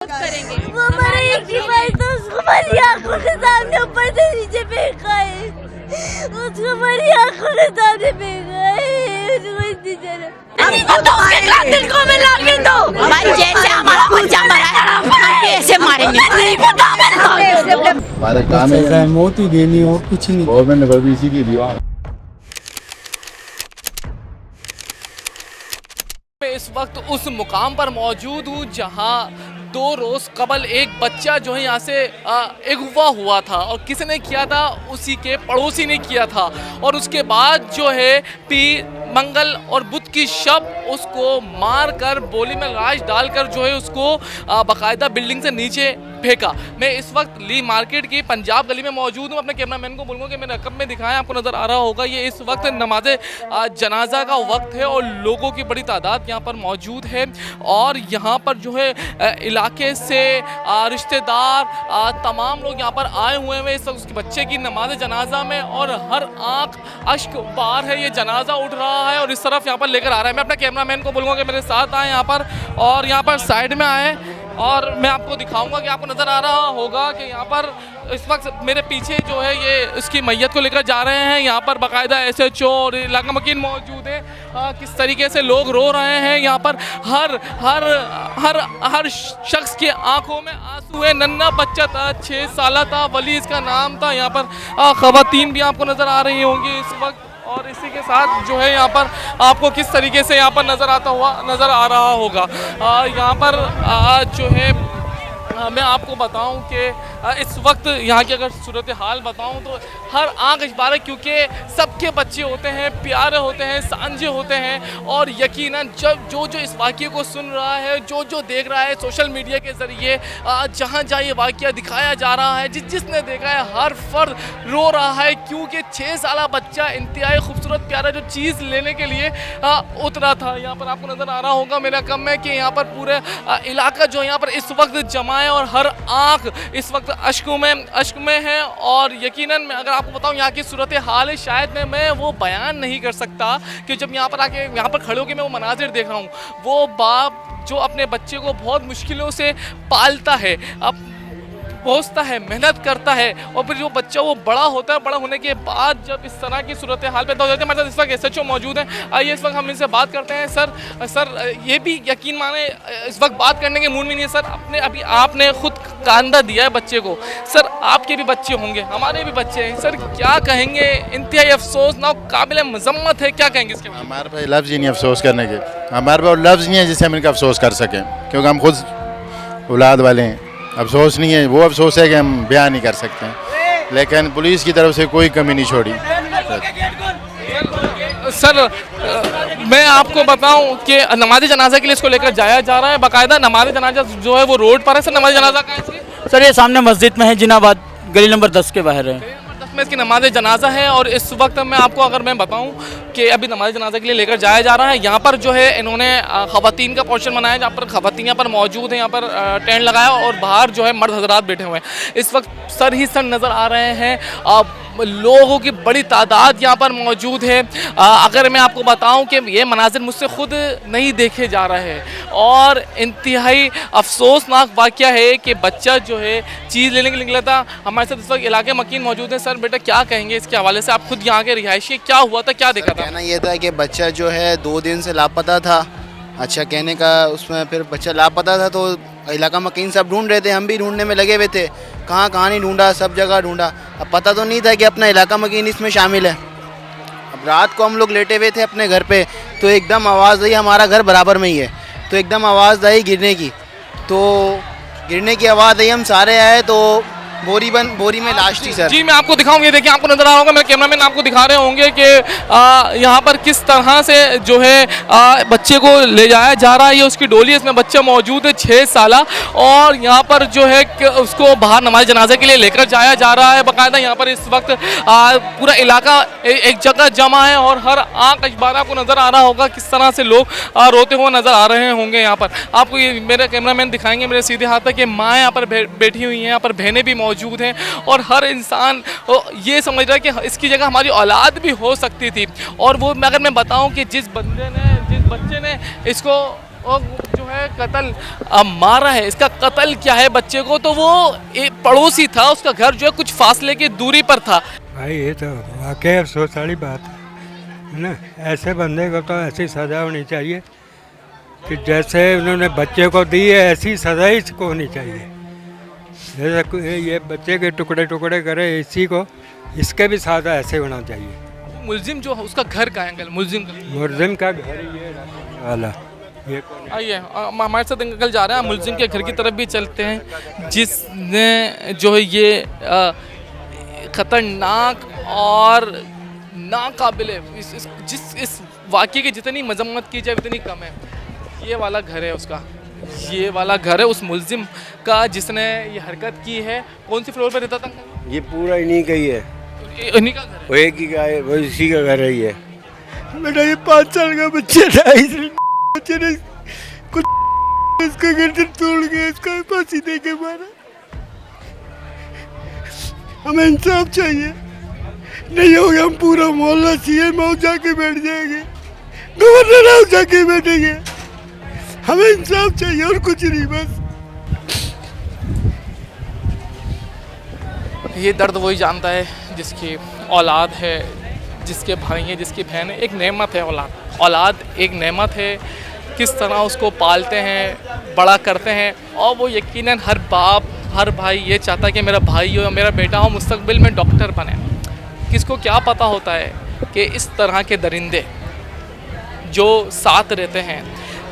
करेंगे। वो हमारे एक ही भाई तो उसको हमारी आंखों के सामने ऊपर से नीचे फेंका है, उसको हमारी आंखों के सामने फेंका है, उसको इतनी जगह भाई जैसे हमारा बच्चा मरा है ऐसे मारेंगे, नहीं पता हमारा काम है मौत ही देनी और कुछ नहीं। गवर्नमेंट ने भी इसी की दीवार। मैं इस वक्त उस मुकाम पर मौजूद हूँ जहाँ 2 रोज कबल एक बच्चा जो है यहाँ से अगवा हुआ था और किसने किया था, उसी के पड़ोसी ने किया था। और उसके बाद जो है पीर, मंगल और बुध की शब उसको मार कर बोली में लाश डालकर जो है उसको बाकायदा बिल्डिंग से नीचे फेंका। मैं इस वक्त ली मार्केट की पंजाब गली में मौजूद हूँ। अपने कैमरामैन को बोलूँगा कि मेरे रकम में दिखाएं, आपको नज़र आ रहा होगा ये इस वक्त नमाज जनाजा का वक्त है और लोगों की बड़ी तादाद यहाँ पर मौजूद है। और यहाँ पर जो है इलाके से रिश्तेदार तमाम लोग यहाँ पर आए हुए हैं इस वक्त उसके बच्चे की नमाज जनाजा में, और हर आँख अश्क बार है, ये जनाजा उठ रहा है और इस तरफ यहाँ पर लेकर आ रहा है। मैं अपने कैमरामैन को बोलूँगा कि मेरे साथ आए यहाँ पर और यहाँ पर साइड में आए और मैं आपको दिखाऊंगा कि आपको नज़र आ रहा होगा कि यहाँ पर इस वक्त मेरे पीछे जो है ये इसकी मैयत को लेकर जा रहे हैं। यहाँ पर बाकायदा SHO और इलाका मकीन मौजूद है। किस तरीके से लोग रो रहे हैं, यहाँ पर हर हर हर हर शख्स की आंखों में आंसू है। नन्ना बच्चा था, 6 साल था, वली इसका नाम था। यहाँ पर ख़वातीन भी आपको नज़र आ रही होंगी इस वक्त, और इसी के साथ जो है यहाँ पर आपको किस तरीके से यहाँ पर नज़र आता हुआ नज़र आ रहा होगा। यहाँ पर जो है मैं आपको बताऊं कि इस वक्त यहाँ की अगर सूरत हाल बताऊं तो हर आंख इजबार है, क्योंकि सबके बच्चे होते हैं, प्यारे होते हैं, सांझे होते हैं। और यकीनन जब जो इस वाक़े को सुन रहा है, जो देख रहा है सोशल मीडिया के ज़रिए, जहाँ जहाँ ये वाक़या दिखाया जा रहा है, जिसने देखा है हर फर्द रो रहा है, क्योंकि 6 साल बच्चा इंतहाई खूबसूरत प्यारा जो चीज़ लेने के लिए उतरा था। यहाँ पर आपको नज़र आ रहा होगा मेरा कम है कि यहाँ पर पूरे इलाका जो यहाँ पर इस वक्त जमा है और हर आँख इस वक्त अश्क में है। और यकीनन मैं अगर आपको बताऊं यहाँ की सूरत हाल है, शायद मैं वो बयान नहीं कर सकता कि जब यहाँ पर आके यहाँ पर खड़े होकर मैं वो मनाजिर देख रहा हूँ। वो बाप जो अपने बच्चे को बहुत मुश्किलों से पालता है, अब पहुँचता है, मेहनत करता है, और फिर जो बच्चा वो बड़ा होता है, बड़ा होने के बाद जब इस तरह की सूरत हाल पैदा हो जाती है। हमारे साथ इस वक्त SHO मौजूद हैं। आइए इस वक्त हम इनसे बात करते हैं। सर ये भी यकीन माने इस वक्त बात करने के मूड में नहीं है सर। अभी आपने खुद कांदा दिया है बच्चे को, सर आपके भी बच्चे होंगे, हमारे भी बच्चे हैं, सर क्या कहेंगे? इंतहाई अफसोस ना काबिल मजम्मत है, क्या कहेंगे इसके? हमारे पास लफ्ज़ ही नहीं अफसोस करने के, हमारे पास लफ्ज़ नहीं है जिससे हम इनका अफसोस कर सकें, क्योंकि हम खुद औलाद वाले हैं। अफसोस नहीं है, वो अफसोस है कि हम बयान नहीं कर सकते हैं, लेकिन पुलिस की तरफ से कोई कमी नहीं छोड़ी। सर मैं आपको बताऊं कि नमाज जनाजा के लिए इसको लेकर जाया जा रहा है। बाकायदा नमाज जनाजा जो है वो रोड पर है। सर नमाज जनाजा कहाँ है? सर ये सामने मस्जिद में है, जिनाबाद गली नंबर 10 के बाहर है। में इसकी नमाज जनाजा है। और इस वक्त मैं आपको अगर मैं बताऊं कि अभी नमाज जनाजा के लिए लेकर जाया जा रहा है। यहाँ पर जो है इन्होंने ख़वातीन का पोर्शन बनाया, जहाँ पर ख़वातीन यहाँ पर मौजूद हैं, यहाँ पर टेंट लगाया और बाहर जो है मर्द हजरात बैठे हुए हैं। इस वक्त सर ही सर नज़र आ रहे हैं, लोगों की बड़ी तादाद यहाँ पर मौजूद है। अगर मैं आपको बताऊं कि ये मनाजिर मुझसे खुद नहीं देखे जा रहे हैं और इंतहाई अफसोसनाक वाक़या है कि बच्चा जो है चीज़ लेने के लिए निकला था। हमारे साथ इस वक्त इलाके मकीन मौजूद हैं। सर बेटा क्या कहेंगे इसके हवाले से? आप खुद यहाँ के रिहायशी, क्या हुआ था, क्या देखा था? कहना ये था कि बच्चा जो है 2 दिन से लापता था। अच्छा कहने का उसमें फिर बच्चा लापता था तो इलाका मकीन सब ढूंढ रहे थे, हम भी ढूंढने में लगे हुए थे, कहाँ नहीं ढूंढा, सब जगह ढूंढा। अब पता तो नहीं था कि अपना इलाका मकीन इसमें शामिल है। अब रात को हम लोग लेटे हुए थे अपने घर पे, तो एकदम आवाज़ आई, हमारा घर बराबर में ही है, तो एकदम आवाज़ आई गिरने की। तो गिरने की आवाज़ आई, हम सारे आए तो बोरी में लाश थी सर। जी मैं आपको दिखाऊंगी, ये देखिए आपको नजर आ रहा होगा, मेरे कैमरामैन आपको दिखा रहे होंगे कि यहाँ पर किस तरह से जो है बच्चे को ले जाया जा रहा है। ये उसकी डोली है, इसमें बच्चा मौजूद है 6 साल, और यहाँ पर जो है उसको बाहर नमाज जनाजे के लिए लेकर जाया जा रहा है। बाकायदा यहाँ पर इस वक्त पूरा इलाका एक जगह जमा है और हर आँख अखबार को नज़र आ रहा होगा किस तरह से लोग रोते हुए नज़र आ रहे होंगे। यहाँ पर आपको ये मेरे कैमरामैन दिखाएंगे मेरे सीधे हाथ तक कि माँ यहाँ पर बैठी हुई हैं, यहाँ पर बहनें भी मौजूद हैं, और हर इंसान ये समझ रहा है कि इसकी जगह हमारी औलाद भी हो सकती थी। और वो अगर मैं बताऊं कि जिस बच्चे ने इसको जो है कत्ल मारा है। इसका कत्ल क्या है बच्चे को, तो वो एक पड़ोसी था, उसका घर जो है कुछ फासले की दूरी पर था। भाई ये तो वाकई अफसोस वाली बात है ना। ऐसे बंदे को तो ऐसी सज़ा होनी चाहिए कि जैसे उन्होंने बच्चे को दी है ऐसी सज़ा ही इसको होनी चाहिए। जैसे ये बच्चे के टुकड़े टुकड़े करे इसी को, इसके भी साथ ऐसे होना चाहिए। मुलजिम जो है उसका घर कहाँ है अंकल? मुलजिम का घर ये वाला ये आइए हमारे साथ अंकल जा रहे हैं, मुलजिम के घर की तरफ भी चलते हैं, जिसने जो है ये ख़तरनाक और नाकाबिल इस वाक़ये की जितनी मजम्मत की जाए उतनी कम है। ये वाला घर है उसका, ये वाला घर है उस मुलजिम का जिसने ये हरकत की है। कौन सी फ्लोर पे रहता था? ये पूरा इन्हीं का ही है, इन्हीं का घर है। वो एक ही का है, वो इसी का घर है ये। बेटा ये 5 साल का बच्चा था, इस बच्चे ने कुछ इसका गर्दन तोड़ के इसका फांसी दे के मारा। हमें इंसाफ चाहिए, नहीं होगा हम पूरा मोहल्ला सीएम हाउस जाके बैठ जाएंगे, गवर्नर हाउस जाके बैठेंगे। हमें इंसाफ चाहिए और कुछ नहीं बस। ये दर्द वही जानता है जिसकी औलाद है, जिसके भाई हैं, जिसकी बहन है। एक नेमत है औलाद एक नेमत है। किस तरह उसको पालते हैं, बड़ा करते हैं, और वो यकीनन हर बाप हर भाई ये चाहता है कि मेरा भाई हो या मेरा बेटा हो मुस्तकबिल में डॉक्टर बने। किसको क्या पता होता है कि इस तरह के दरिंदे जो साथ रहते हैं,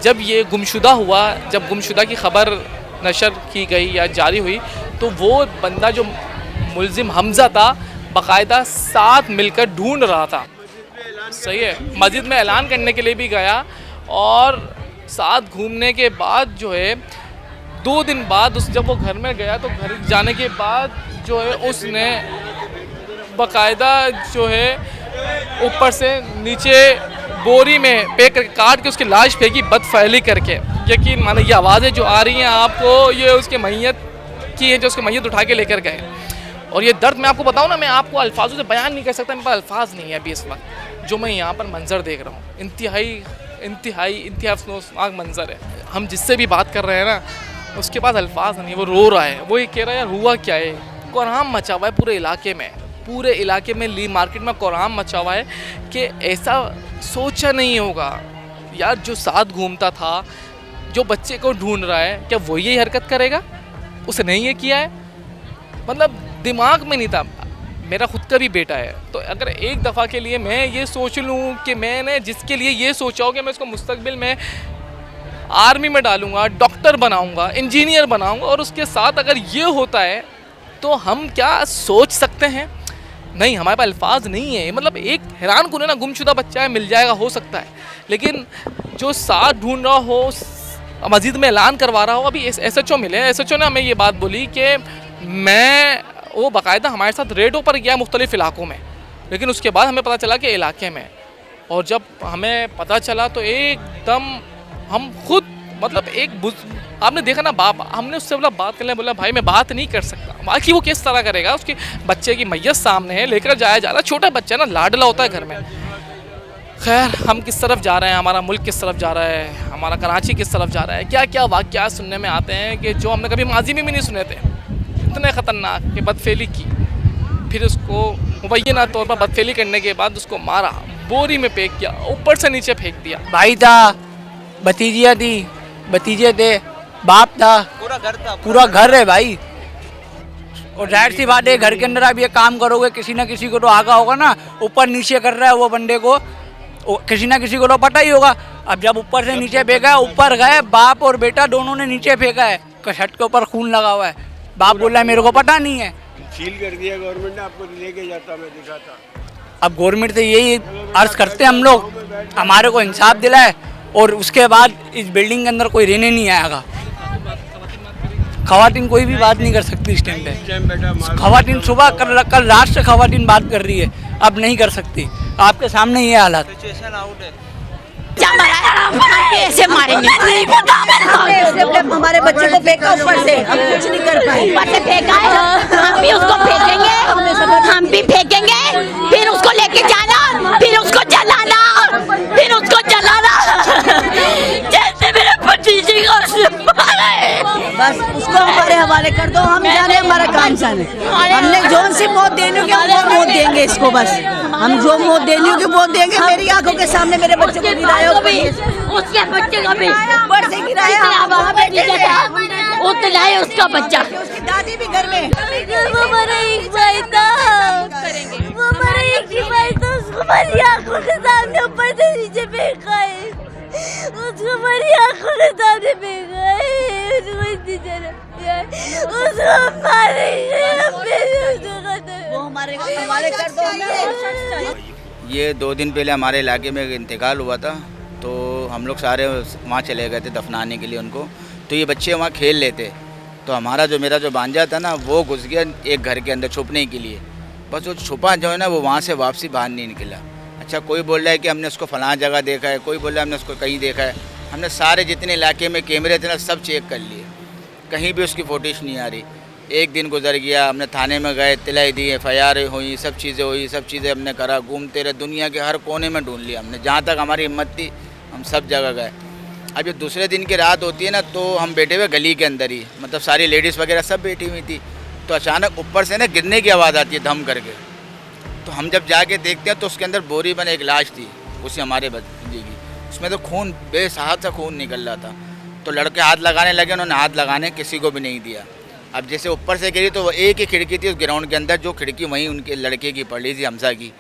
जब ये गुमशुदा हुआ, जब गुमशुदा की खबर नशर की गई या जारी हुई, तो वो बंदा जो मुलजिम हमज़ा था बाकायदा साथ मिलकर ढूंढ रहा था। सही है, मस्जिद में ऐलान करने के लिए भी गया, और साथ घूमने के बाद जो है 2 दिन बाद जब वो घर में गया तो घर जाने के बाद जो है उसने बाकायदा जो है ऊपर से नीचे बोरी में पैक करके काट के उसकी लाश फेंकी, बदफैली करके। यकीन माने ये आवाज़ें जो आ रही हैं आपको, ये उसके मैयत की है, जो उसके मैयत उठा के लेकर गए। और ये दर्द मैं आपको बताऊं ना, मैं आपको अल्फाजों से बयान नहीं कर सकता, मेरे पास अल्फाज नहीं है अभी इस वक्त जो मैं यहाँ पर मंजर देख रहा हूँ। इंतहाई अफसोसनाक मंजर है। हम जिससे भी बात कर रहे हैं ना, उसके पास अल्फाज नहीं, वो रो रहा है, वो ये कह रहा है यार हुआ क्या है। कोहराम मचा हुआ है पूरे इलाके में ली मार्केट में कोहराम मचा हुआ है कि ऐसा सोचा नहीं होगा यार, जो साथ घूमता था, जो बच्चे को ढूंढ रहा है, क्या वो यही हरकत करेगा? उसने ये किया है, मतलब दिमाग में नहीं था। मेरा खुद का भी बेटा है, तो अगर एक दफ़ा के लिए मैं ये सोच लूँ कि मैंने जिसके लिए ये सोचा हो कि मैं उसको मुस्तकबिल में आर्मी में डालूँगा, डॉक्टर बनाऊँगा, इंजीनियर बनाऊँगा, और उसके साथ अगर ये होता है तो हम क्या सोच सकते हैं? नहीं, हमारे पास अल्फाज नहीं है। मतलब एक हैरान कुन है ना, गुमशुदा बच्चा है, मिल जाएगा, हो सकता है, लेकिन जो साथ ढूंढ रहा हो, मस्जिद में ऐलान करवा रहा हो। अभी SHO मिले, SHO ने हमें ये बात बोली कि वो बाकायदा हमारे साथ रेडों पर गया मुख्तलिफ इलाकों में, लेकिन उसके बाद हमें पता चला कि इलाके में, और जब हमें पता चला तो एकदम हम खुद मतलब आपने देखा ना बाप, हमने उससे बात करने बोला भाई मैं बात नहीं कर सकता। बाकी वो किस तरह करेगा, उसके बच्चे की मैयत सामने है, लेकर जाया जा रहा, छोटा बच्चा ना, लाडला होता है घर में। खैर, हम किस तरफ जा रहे हैं, हमारा मुल्क किस तरफ जा रहा है, हमारा कराची किस तरफ जा रहा है, क्या क्या वाक़यात सुनने में आते हैं कि जो हमने कभी माजी में भी नहीं सुने थे। इतने ख़तरनाक कि बदफेली की, फिर उसको मुबैना तौर पर बदफेली करने के बाद उसको मारा, बोरी में फेंक किया, ऊपर से नीचे फेंक दिया। भाई था, भतीजिया थी, भतीजे थे, बाप था, पूरा घर है भाई। और जाहिर सी बात है, घर के अंदर आप ये काम करोगे, किसी ना किसी को तो आगा होगा ना, ऊपर नीचे कर रहा है वो बंदे को, किसी ना किसी को तो पता ही होगा। अब जब ऊपर से नीचे फेंका, ऊपर गए, बाप और बेटा दोनों ने नीचे फेंका है, शर्ट के ऊपर खून लगा हुआ है। बाप बोला है मेरे को पता नहीं है, सील कर दिया गवर्नमेंट ने, आपको लेके जाता, मैं दिखाता। अब गवर्नमेंट से यही अर्ज करते हैं हम लोग, हमारे को इंसाफ दिलाए, और उसके बाद इस बिल्डिंग के अंदर कोई रहने नहीं आएगा। खवातीन कोई भी बात नहीं कर सकती इस टाइम पे। खवातीन सुबह कल रात से खवातीन बात कर रही है, अब नहीं कर सकती। आपके सामने ये हालात। ऐसे मारेंगे, नहीं पता हमारे बच्चे को फेंका ऊपर से, हम कुछ नहीं कर पाए। ऊपर से फेंका है, हम भी उसको फेंकेंगे, हम भी फेंकेंगे, फिर उसको लेके जाना, फिर उसको जलाना, फिर उसको जलाना। जैसे मेरे भतीजे बस उसको हमारे हवाले कर दो, हम जाने हमारा काम जाने। हमने जोन सी मौत देनी होगी वो मौत देंगे इसको, बस हम जो मौत देनी होगी वो देंगे। मेरी आंखों के सामने मेरे बच्चे को गिराया, उसके बच्चे का भी ऊपर से गिराया, उतना है उसका बच्चा। उसकी दादी भी घर में। वो हमारा एक भाई था, वो हमारा एक ही भाई था, उसको हमारी आंखों के सामने ऊपर से नीचे फेंका है, उसको हमारी आंखों के सामने फेंका है, उसको इतनी जलन है, उसको मारेंगे, वो हमारे हवाले कर दो। ये 2 दिन पहले हमारे इलाके में इंतकाल हुआ था, तो हम लोग सारे वहाँ चले गए थे दफनाने के लिए उनको। तो ये बच्चे वहाँ खेल लेते, तो हमारा जो मेरा जो भांजा था ना, वो घुस गया एक घर के अंदर छुपने के लिए। बस वो छुपा जो है ना, वो वहाँ से वापसी बाहर नहीं निकला। अच्छा, कोई बोल रहा है कि हमने उसको फलां जगह देखा है, कोई बोल रहा है हमने उसको कहीं देखा है। हमने सारे जितने इलाके में कैमरे थे ना, सब चेक कर लिए, कहीं भी उसकी फोटेज नहीं आ रही। एक दिन गुजर गया, हमने थाने में गए, तिलाई दी, FIR हुई, सब चीज़ें हुई, सब चीज़ें हमने करा, घूमते रहे, दुनिया के हर कोने में ढूंढ लिया हमने, जहाँ तक हमारी हिम्मत थी हम सब जगह गए। अब ये दूसरे दिन की रात होती है ना, तो हम बैठे हुए गली के अंदर ही, मतलब सारी लेडीज़ वगैरह सब बैठी हुई थी, तो अचानक ऊपर से ना गिरने की आवाज़ आती है धम करके। तो हम जब जाके देखते हैं तो उसके अंदर बोरी बने एक लाश थी, उसी हमारे भतीजे की, उसमें तो खून बेसहात सा खून निकल रहा था। तो लड़के हाथ लगाने लगे, उन्होंने हाथ लगाने किसी को भी नहीं दिया। अब जैसे ऊपर से गिरी तो वो एक ही खिड़की थी उस ग्राउंड के अंदर, जो खिड़की वहीं उनके लड़के की पड़ रही थी, हमसा की।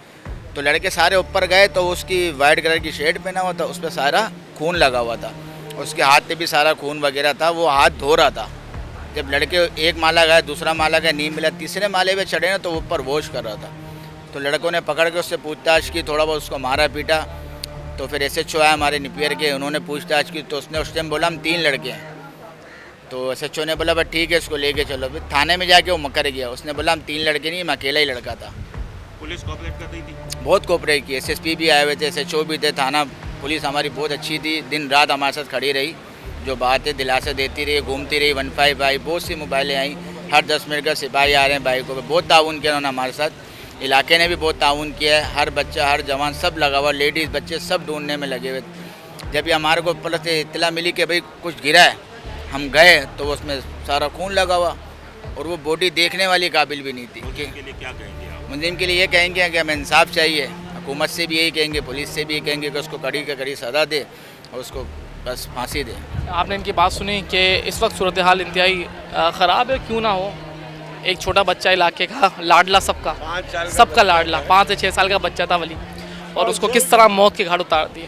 तो लड़के सारे ऊपर गए तो उसकी वाइट कलर की शर्ट पहना हुआ था, उस पर सारा खून लगा हुआ था, उसके हाथ पे भी सारा खून वगैरह था, वो हाथ धो रहा था। जब लड़के एक माला गए, दूसरा माला गए, नहीं मिला, तीसरे माले पे चढ़े ना, तो वो ऊपर वॉश कर रहा था। तो लड़कों ने पकड़ के उससे पूछताछ की, थोड़ा बहुत उसको मारा पीटा। तो फिर SHO आया हमारे निपियर के, उन्होंने पूछताछ की, तो उसने उस टाइम बोला हम 3 लड़के हैं। तो SHO ने बोला बस ठीक है, इसको लेके चलो। फिर थाने में जाके वो मकर गया, उसने बोला हम 3 लड़के नहीं, मैं अकेला ही लड़का था। पुलिस कोऑपरेट कर रही थी, बहुत कोऑपरेट की, SSP भी आए हुए थे, SHO भी थे, थाना पुलिस हमारी बहुत अच्छी थी, दिन रात हमारे साथ खड़ी रही, जो बातें दिलासा देती रही, घूमती रही। 15 आई, बहुत सी मोबाइलें आई, हर 10 मिनट का सिपाही आ रहे हैं बाइकों पे, बहुत ताउन किया उन्होंने हमारे साथ। इलाके ने भी बहुत ताउन किया है, हर बच्चा हर जवान सब लगा हुआ, लेडीज़ बच्चे सब ढूंढने में लगे हुए। जब ये हमारे को पुलिस से इत्तला मिली कि भाई कुछ गिरा है, हम गए तो उसमें सारा खून लगा हुआ, और वो बॉडी देखने वाली काबिल भी नहीं थी। के लिए क्या कहेंगे आप? मुंजिम के लिए ये कहेंगे कि हमें इंसाफ चाहिए, हुकूमत से भी यही कहेंगे, पुलिस से भी यही कहेंगे कि उसको कड़ी का कड़ी सज़ा दे और उसको बस फांसी दे। आपने इनकी बात सुनी कि इस वक्त सूरत हाल इंतहाई ख़राब है, क्यों ना हो। एक छोटा बच्चा इलाके का लाडला, सबका लाडला, 5 से 6 साल का बच्चा था वली, और उसको किस तरह मौत के घाट उतार दिया।